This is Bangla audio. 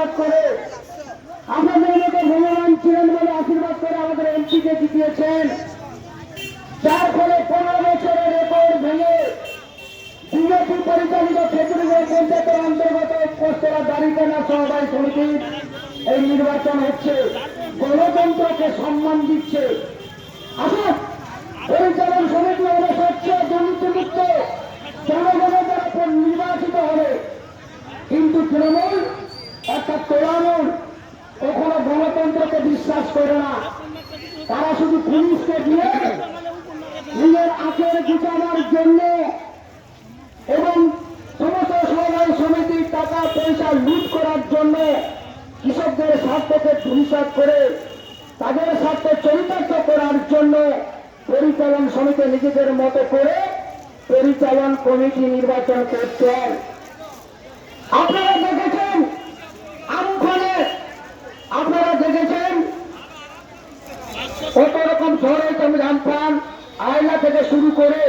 আশীর্বাদ করে, আপনাদের মতো ভগবান ছিলেন বলে আশীর্বাদ করে আমাদের এমপিকে জিতিয়েছেন, যার ফলে 15 বছরের রেকর্ড ভেঙে বিজেপি পরিচালিত খেজুরিগঞ্জ পঞ্চায়েতের অন্তর্গত পোস্তরা দাঁড়িপানা সমবায় সমিতির এই নির্বাচন হচ্ছে, গণতন্ত্রকে সম্মান দিচ্ছে। আসুন, পরিচালন সমিতি হলে স্বচ্ছ দুর্নীতিমুক্ত জনগণের দ্বারা নির্বাচিত হবে, কিন্তু তৃণমূল অর্থাৎ তৃণমূল কখনো গণতন্ত্রকে বিশ্বাস করে না। তারা শুধু পুলিশকে দিয়ে নিজের আখের গুছানোর জন্য এবং সমস্ত সমবায় সমিতির টাকা পয়সা লুট করার জন্য কৃষকদের স্বার্থকে ধূলিসাৎ করে তাদের স্বার্থ চরিতার্থ করার জন্য পরিচালন সমিতি নিজেদের মতো করে পরিচালন কমিটি নির্বাচন করছেন। আপনারা দেখেছেন আমফানে, আপনারা দেখেছেন কত রকম ঝড় আমফান, আয়লা থেকে শুরু করে